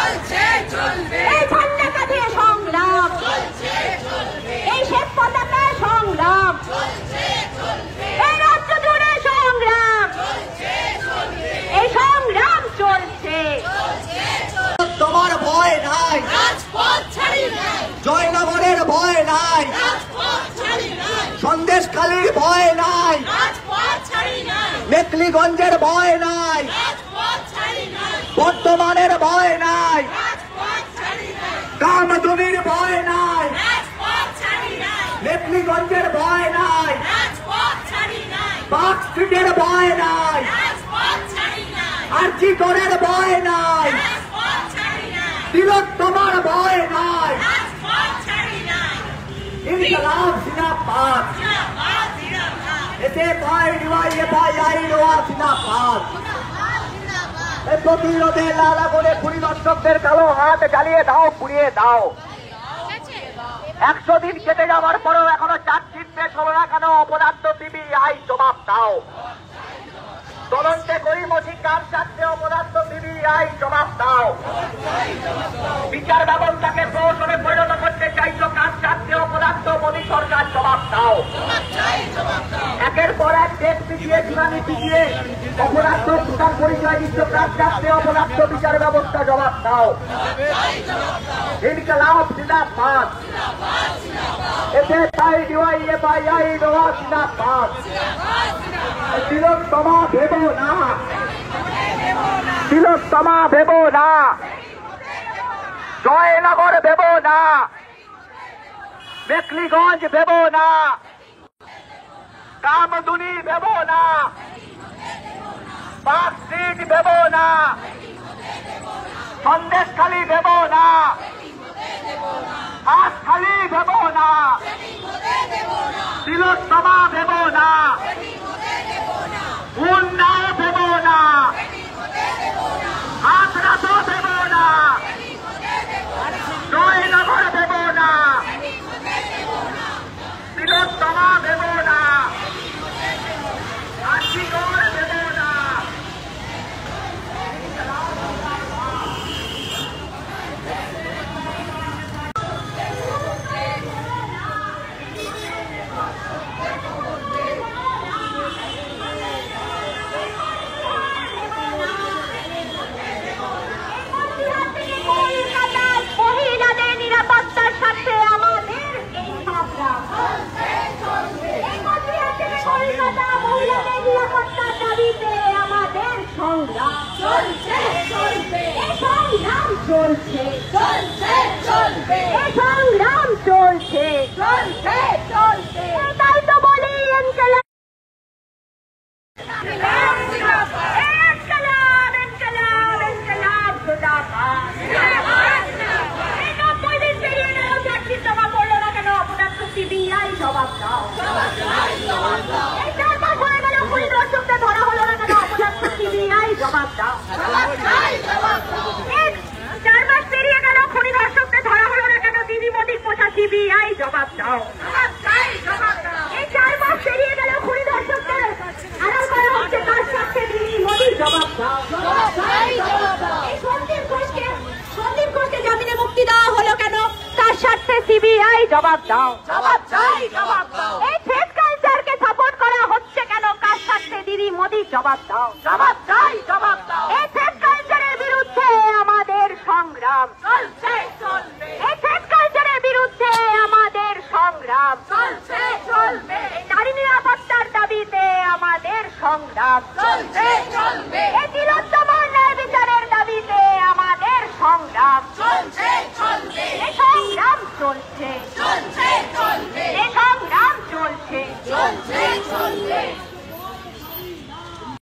এই ঝান্ডা কাঁধে সংগ্রাম, এই শেখ পতাকায় সংগ্রাম, এই রাজ্য জুড়ে সংগ্রাম, এই সংগ্রাম চলছে। তোমার ভয় নাই, জয়নগরের ভয় নাই, সন্দেশখালীর ভয় নাই, মেখলিগঞ্জের ভয় নাই, বর্ধমানের ভয় নাই, কামদুনির ভয় নাই, মেখলিগঞ্জের ভয় নাই, পার্ক স্ট্রিটের ভয় নাই, আরজিকরের ভয় নাই, তিলোত্তমার ভয় নাই। ইনকলাব জিন্দাবাদ, এতে ভাই জিন্দাবাদ। এই প্রতিরোধে লাল আগুনে খুনি দর্শকদের কালো হাত জ্বালিয়ে দাও, পুড়িয়ে দাও। 100 দিন কেটে যাওয়ার পরও এখনো চার্জশিট পেশ হলো না কেন? অপরাধ সিবিআই জবাব দাও। তদন্তে গরিমসি কার স্বার্থে অপরাধ সিবিআই জবাব দাও। বিচার ব্যবস্থাকে প্রহসনে পরিণত করতে চাইছো কার স্বার্থে অপরাধ মোদী সরকার জবাব দাও। একের পর এক দেশ পিছিয়ে শুনানি পিছিয়ে অপরাধ প্রধান পরিচয় দিচ্ছ কার স্বার্থে অপরাধ বিচার ব্যবস্থা জবাব দাও। ইনকলাব জিন্দাবাদ, এতে তাই ডিওয়াইএফআই জিন্দাবাদ। তিলোত্তমা ভেব না, তিলোত্তমা ভেব না, জয়নগর ভেব না, মেখলিগঞ্জ ভেব না, কামদুনি ভেব না, পার্ক স্ট্রিট ভেব না, সন্দেশখালী ভেব না, হাঁসখালী ভেব না, তিলোত্তমা ভেব না, উন্নাও ভেব না, হাতরাসও ভেব না, জয়নগর ভেব না, তিলোত্তমা ভেব না, আরজিকর ভেব না। মহিলাদের নিরাপত্তার সাথে আমাদের এই সংগ্রাম, কলকাতা মহিলাদের নিরাপত্তার দাবিতে আমাদের সংগ্রাম চলছে, এই সংগ্রাম চলছে, এই সংগ্রাম চলছে, তাই তো বলি ইনকলাব, ইনকলাব, ইনকলাব, ইনকলাব জিন্দাবাদ। এই 90 দিন পেরিয়ে গেল, চার্জশিট জমা পড়লো না কেন? অপরাধ সিবিআই জবাব দাও। এই 4 মাস হয়ে গেল, খুনি দর্শকদের ধরা হলো না কেন? অপরাধ সিবিআই জবাব দাও। এই 4 মাস পেরিয়ে গেল, খুনি দর্শকদের ধরা হলো না কেন? দিদি মোদির পোষা সিবিআই জবাব দাও। এই 4 মাস পেরিয়ে গেল, খুনি দর্শকদের আড়াল করা হচ্ছে কার স্বার্থে? দিদি মোদির জবাব দাও। এই সন্দীপ ঘোষকে জামিনে মুক্তি দেওয়া হলো কেন? তার স্বার্থে সিবিআই জবাব দাও। এই থ্রেড কালচারকে সাপোর্ট করা হচ্ছে কেন? কার স্বার্থে? দিদি মোদি জবাব দাও। এই থ্রেড কালচারের বিরুদ্ধে আমাদের সংগ্রাম চলছে, এই থ্রেড কালচারের বিরুদ্ধে আমাদের সংগ্রাম চলছে, এই নারী নিরাপত্তার দাবিতে আমাদের সংগ্রাম চলছে, এই তিলোত্তমার ন্যায় বিচারের দাবিতে আমাদের সংগ্রাম চলছে, এই সংগ্রাম চলছে।